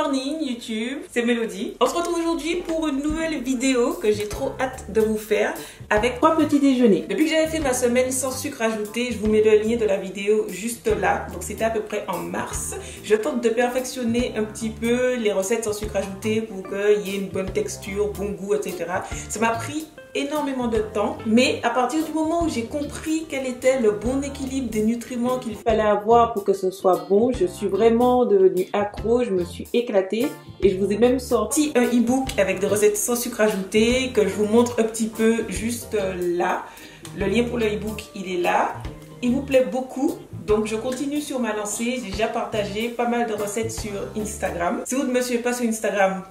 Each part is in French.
morning YouTube, c'est Mélodie. On se retrouve aujourd'hui pour une nouvelle vidéo que j'ai trop hâte de vous faire avec 3 petits déjeuners. Depuis que j'avais fait ma semaine sans sucre ajouté, je vous mets le lien de la vidéo juste là. Donc c'était à peu près en mars. Je tente de perfectionner un petit peu les recettes sans sucre ajouté pour qu'il y ait une bonne texture, bon goût, etc. Ça m'a pris énormément de temps, mais à partir du moment où j'ai compris quel était le bon équilibre des nutriments qu'il fallait avoir pour que ce soit bon, je suis vraiment devenue accro, je me suis éclatée et je vous ai même sorti un e-book avec des recettes sans sucre ajouté que je vous montre un petit peu juste là. Le lien pour le e-book il est là, il vous plaît beaucoup. Donc je continue sur ma lancée, j'ai déjà partagé pas mal de recettes sur Instagram. Si vous ne me suivez pas sur Instagram,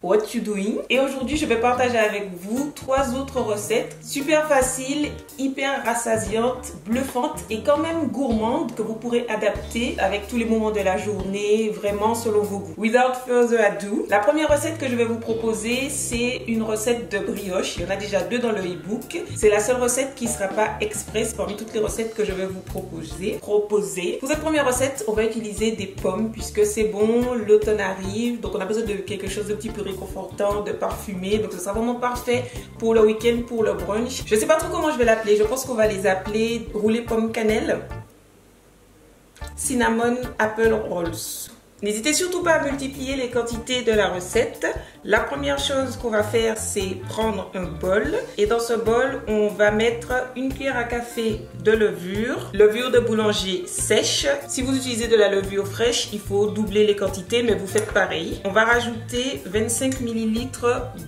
what you doing? Et aujourd'hui, je vais partager avec vous 3 autres recettes super faciles, hyper rassasiantes, bluffantes et quand même gourmandes que vous pourrez adapter avec tous les moments de la journée, vraiment selon vos goûts. Without further ado, la première recette que je vais vous proposer, c'est une recette de brioche. Il y en a déjà 2 dans le e-book. C'est la seule recette qui ne sera pas express parmi toutes les recettes que je vais vous proposer. Pour cette première recette, on va utiliser des pommes puisque c'est bon, l'automne arrive, donc on a besoin de quelque chose de petit peu réconfortant, de parfumé, donc ce sera vraiment parfait pour le week-end, pour le brunch. Je sais pas trop comment je vais l'appeler, je pense qu'on va les appeler roulé pomme cannelle, cinnamon apple rolls. N'hésitez surtout pas à multiplier les quantités de la recette. La première chose qu'on va faire, c'est prendre un bol. Et dans ce bol, on va mettre une cuillère à café de levure. Levure de boulanger sèche. Si vous utilisez de la levure fraîche, il faut doubler les quantités, mais vous faites pareil. On va rajouter 25 ml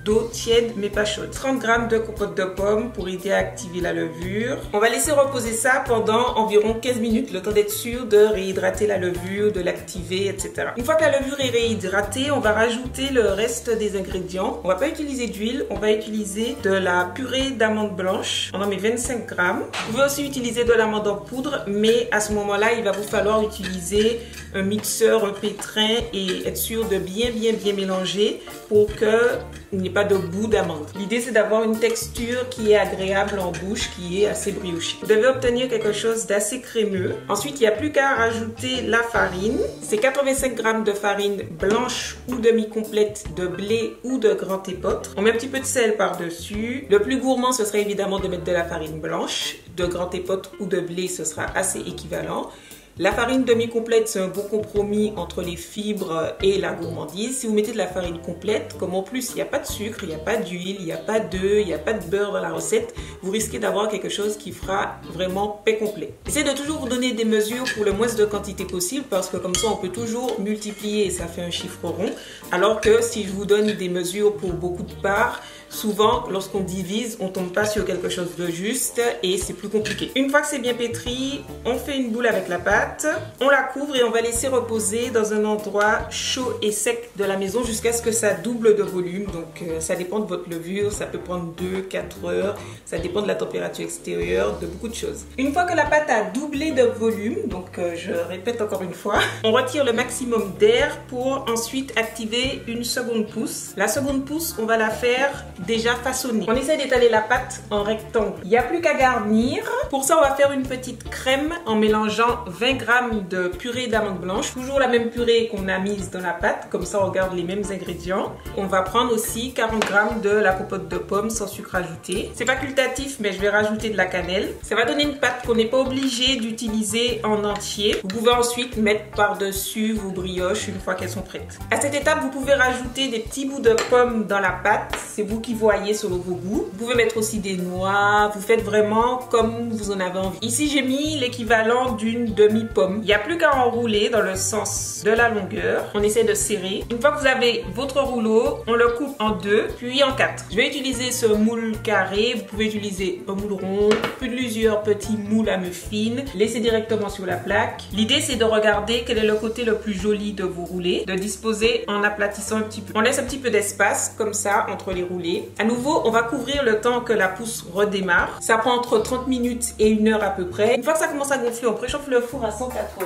d'eau tiède, mais pas chaude. 30 g de compote de pomme pour aider à activer la levure. On va laisser reposer ça pendant environ 15 minutes, le temps d'être sûr de réhydrater la levure, de l'activer, etc. Une fois que la levure est réhydratée, on va rajouter le reste des ingrédients. On va pas utiliser d'huile, on va utiliser de la purée d'amandes blanches. On en met 25 g. Vous pouvez aussi utiliser de l'amande en poudre, mais à ce moment-là, il va vous falloir utiliser un mixeur, un pétrin et être sûr de bien mélanger pour qu'il n'y ait pas de bout d'amande. L'idée, c'est d'avoir une texture qui est agréable en bouche, qui est assez briochée. Vous devez obtenir quelque chose d'assez crémeux. Ensuite, il n'y a plus qu'à rajouter la farine. C'est 85 g de farine blanche ou demi-complète de blé ou de grand épeautre. On met un petit peu de sel par-dessus. Le plus gourmand, ce serait évidemment de mettre de la farine blanche. De grand épeautre ou de blé, ce sera assez équivalent. La farine demi-complète, c'est un bon compromis entre les fibres et la gourmandise. Si vous mettez de la farine complète, comme en plus il n'y a pas de sucre, il n'y a pas d'huile, il n'y a pas d'œufs, il n'y a pas de beurre dans la recette, vous risquez d'avoir quelque chose qui fera vraiment pain complet. Essayez de toujours vous donner des mesures pour le moins de quantité possible parce que comme ça on peut toujours multiplier et ça fait un chiffre rond. Alors que si je vous donne des mesures pour beaucoup de parts, souvent, lorsqu'on divise, on tombe pas sur quelque chose de juste et c'est plus compliqué. Une fois que c'est bien pétri, on fait une boule avec la pâte, on la couvre et on va laisser reposer dans un endroit chaud et sec de la maison jusqu'à ce que ça double de volume. Donc ça dépend de votre levure, ça peut prendre 2-4 heures, ça dépend de la température extérieure, de beaucoup de choses. Une fois que la pâte a doublé de volume, donc je répète encore une fois, on retire le maximum d'air pour ensuite activer une seconde pousse. La seconde pousse, on va la faire déjà façonnée. On essaie d'étaler la pâte en rectangle. Il n'y a plus qu'à garnir. Pour ça, on va faire une petite crème en mélangeant 20 g de purée d'amandes blanches. Toujours la même purée qu'on a mise dans la pâte. Comme ça, on garde les mêmes ingrédients. On va prendre aussi 40 g de la compote de pommes sans sucre ajouté. C'est facultatif, mais je vais rajouter de la cannelle. Ça va donner une pâte qu'on n'est pas obligé d'utiliser en entier. Vous pouvez ensuite mettre par-dessus vos brioches une fois qu'elles sont prêtes. À cette étape, vous pouvez rajouter des petits bouts de pommes dans la pâte. C'est vous qui voyez selon vos goûts. Vous pouvez mettre aussi des noix. Vous faites vraiment comme vous en avez envie. Ici, j'ai mis l'équivalent d'une demi-pomme. Il n'y a plus qu'à enrouler dans le sens de la longueur. On essaie de serrer. Une fois que vous avez votre rouleau, on le coupe en 2, puis en 4. Je vais utiliser ce moule carré. Vous pouvez utiliser un moule rond, plusieurs petits moules à muffins. Laissez directement sur la plaque. L'idée, c'est de regarder quel est le côté le plus joli de vos roulés, de disposer en aplatissant un petit peu. On laisse un petit peu d'espace comme ça entre les roulés. À nouveau, on va couvrir le temps que la pousse redémarre. Ça prend entre 30 minutes et 1 heure à peu près. Une fois que ça commence à gonfler, on préchauffe le four à 180.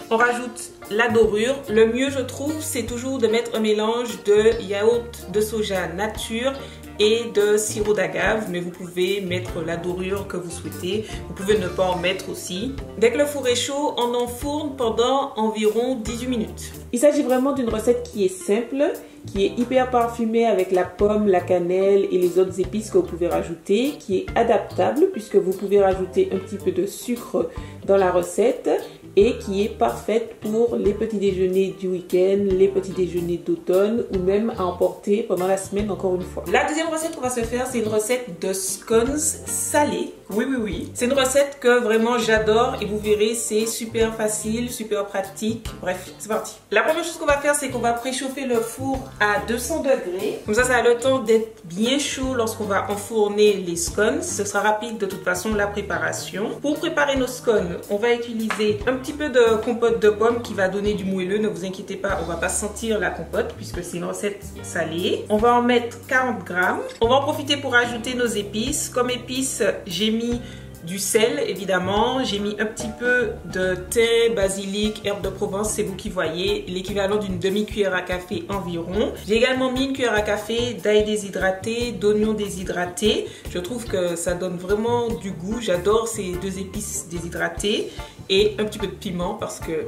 On rajoute la dorure. Le mieux, je trouve, c'est toujours de mettre un mélange de yaourt de soja nature et de sirop d'agave, mais vous pouvez mettre la dorure que vous souhaitez. Vous pouvez ne pas en mettre aussi. Dès que le four est chaud, on enfourne pendant environ 18 minutes. Il s'agit vraiment d'une recette qui est simple, qui est hyper parfumée avec la pomme, la cannelle et les autres épices que vous pouvez rajouter, qui est adaptable puisque vous pouvez rajouter un petit peu de sucre dans la recette et qui est parfaite pour les petits déjeuners du week-end, les petits déjeuners d'automne ou même à emporter pendant la semaine encore une fois. La deuxième recette qu'on va se faire, c'est une recette de scones salés. Oui. C'est une recette que vraiment j'adore et vous verrez, c'est super facile, super pratique. Bref, c'est parti. La première chose qu'on va faire, c'est qu'on va préchauffer le four à 200 degrés. Comme ça a le temps d'être bien chaud lorsqu'on va enfourner les scones. Ce sera rapide de toute façon la préparation. Pour préparer nos scones, on va utiliser un petit peu de compote de pommes qui va donner du moelleux. Ne vous inquiétez pas, on va pas sentir la compote puisque c'est une recette salée. On va en mettre 40 grammes. On va en profiter pour ajouter nos épices. Comme épices, j'ai mis du sel évidemment, j'ai mis un petit peu de thym, basilic, herbe de Provence, c'est vous qui voyez, l'équivalent d'une demi-cuillère à café environ. J'ai également mis une cuillère à café d'ail déshydraté, d'oignon déshydraté. Je trouve que ça donne vraiment du goût, j'adore ces deux épices déshydratées et un petit peu de piment parce que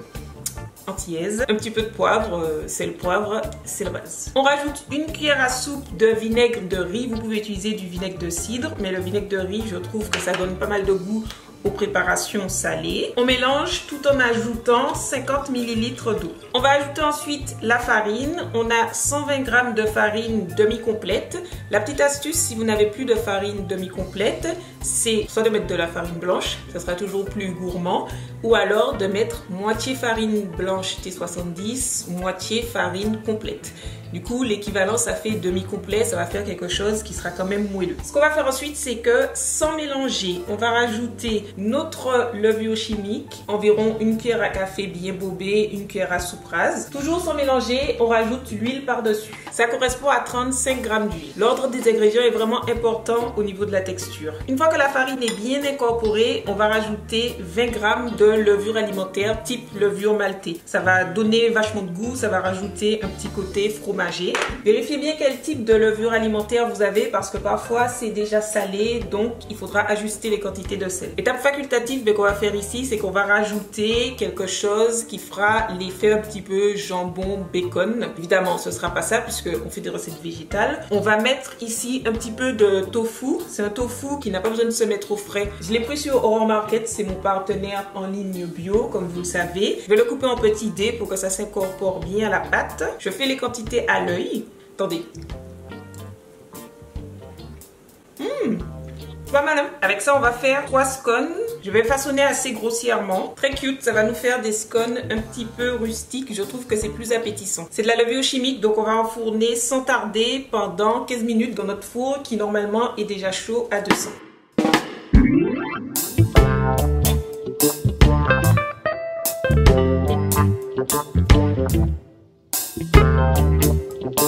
antillaise, un petit peu de poivre, c'est le poivre, c'est la base. On rajoute une cuillère à soupe de vinaigre de riz, vous pouvez utiliser du vinaigre de cidre, mais le vinaigre de riz, je trouve que ça donne pas mal de goût aux préparations salées. On mélange tout en ajoutant 50 ml d'eau. On va ajouter ensuite la farine. On a 120 g de farine demi-complète. La petite astuce, si vous n'avez plus de farine demi-complète, c'est soit de mettre de la farine blanche, ça sera toujours plus gourmand, ou alors de mettre moitié farine blanche T70, moitié farine complète. Du coup, l'équivalent, ça fait demi-complet, ça va faire quelque chose qui sera quand même moelleux. Ce qu'on va faire ensuite, c'est que sans mélanger, on va rajouter notre levure chimique, environ une cuillère à café bien bobée, une cuillère à soupe rase. Toujours sans mélanger, on rajoute l'huile par-dessus. Ça correspond à 35 g d'huile. L'ordre des ingrédients est vraiment important au niveau de la texture. Une fois que la farine est bien incorporée, on va rajouter 20 g de levure alimentaire type levure maltée. Ça va donner vachement de goût, ça va rajouter un petit côté fromage. Vérifiez bien quel type de levure alimentaire vous avez parce que parfois c'est déjà salé, donc il faudra ajuster les quantités de sel. Étape facultative qu'on va faire ici, c'est qu'on va rajouter quelque chose qui fera l'effet un petit peu jambon bacon. Évidemment ce sera pas ça puisque on fait des recettes végétales. On va mettre ici un petit peu de tofu. C'est un tofu qui n'a pas besoin de se mettre au frais. Je l'ai pris sur Aurore Market, c'est mon partenaire en ligne bio comme vous le savez. Je vais le couper en petits dés pour que ça s'incorpore bien à la pâte. Je fais les quantités à l'œil. Attendez. Pas mal, hein? Avec ça, on va faire 3 scones. Je vais façonner assez grossièrement. Très cute, ça va nous faire des scones un petit peu rustiques. Je trouve que c'est plus appétissant. C'est de la levure chimique, donc on va enfourner sans tarder pendant 15 minutes dans notre four qui normalement est déjà chaud à 200.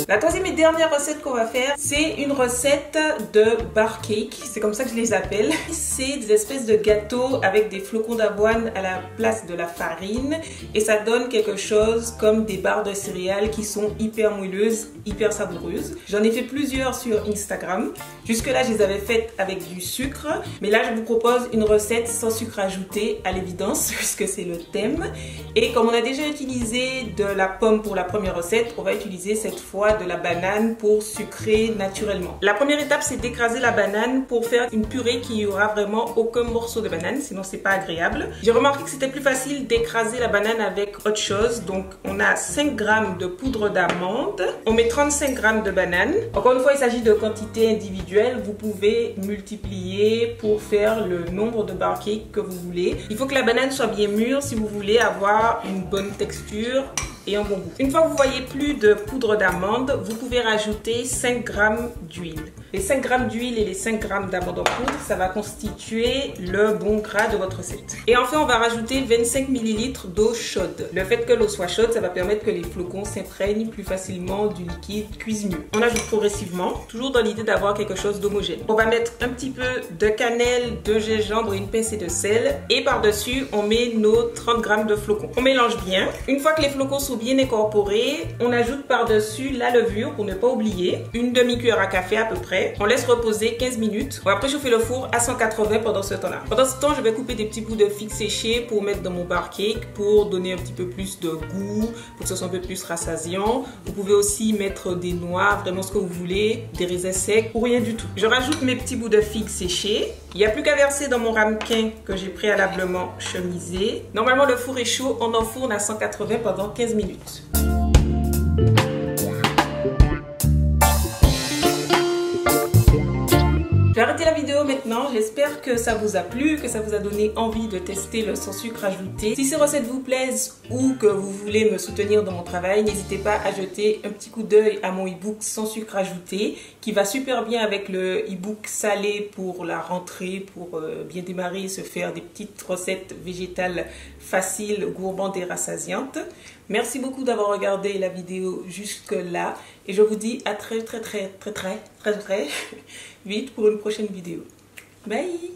La troisième et dernière recette qu'on va faire, c'est une recette de bar cake. C'est comme ça que je les appelle. C'est des espèces de gâteaux avec des flocons d'avoine à la place de la farine. Et ça donne quelque chose comme des barres de céréales qui sont hyper moelleuses, hyper savoureuses. J'en ai fait plusieurs sur Instagram. Jusque là, je les avais faites avec du sucre. Mais là, je vous propose une recette sans sucre ajouté, à l'évidence, puisque c'est le thème. Et comme on a déjà utilisé de la pomme pour la première recette, on va utiliser cette fois de la banane pour sucrer naturellement. La première étape, c'est d'écraser la banane pour faire une purée qui aura vraiment aucun morceau de banane, sinon c'est pas agréable. J'ai remarqué que c'était plus facile d'écraser la banane avec autre chose. Donc on a 5 g de poudre d'amande, on met 35 g de banane. Encore une fois, il s'agit de quantités individuelles. Vous pouvez multiplier pour faire le nombre de bar cake que vous voulez. Il faut que la banane soit bien mûre si vous voulez avoir une bonne texture et un bon goût. Une fois que vous voyez plus de poudre d'amande, vous pouvez rajouter 5 g d'huile. Les 5 g d'huile et les 5 g d'amande en poudre, ça va constituer le bon gras de votre recette. Et enfin, on va rajouter 25 ml d'eau chaude. Le fait que l'eau soit chaude, ça va permettre que les flocons s'imprègnent plus facilement du liquide, cuisent mieux. On ajoute progressivement, toujours dans l'idée d'avoir quelque chose d'homogène. On va mettre un petit peu de cannelle, de gingembre et une pincée de sel. Et par-dessus, on met nos 30 g de flocons. On mélange bien. Une fois que les flocons sont bien incorporés, on ajoute par-dessus la levure pour ne pas oublier. Une demi-cuillère à café à peu près. prêt. On laisse reposer 15 minutes. On va préchauffer le four à 180 pendant ce temps-là. Pendant ce temps, je vais couper des petits bouts de figues séchées pour mettre dans mon bar cake pour donner un petit peu plus de goût, pour que ce soit un peu plus rassasiant. Vous pouvez aussi mettre des noix, vraiment ce que vous voulez, des raisins secs ou rien du tout. Je rajoute mes petits bouts de figues séchées. Il n'y a plus qu'à verser dans mon ramequin que j'ai préalablement chemisé. Normalement, le four est chaud. On enfourne à 180 pendant 15 minutes. Je vais arrêter la vidéo maintenant, j'espère que ça vous a plu, que ça vous a donné envie de tester le sans sucre ajouté. Si ces recettes vous plaisent ou que vous voulez me soutenir dans mon travail, n'hésitez pas à jeter un petit coup d'œil à mon e-book sans sucre ajouté qui va super bien avec le e-book salé pour la rentrée, pour bien démarrer et se faire des petites recettes végétales faciles, gourmandes et rassasiantes. Merci beaucoup d'avoir regardé la vidéo jusque là et je vous dis à très vite pour une prochaine vidéo. Bye!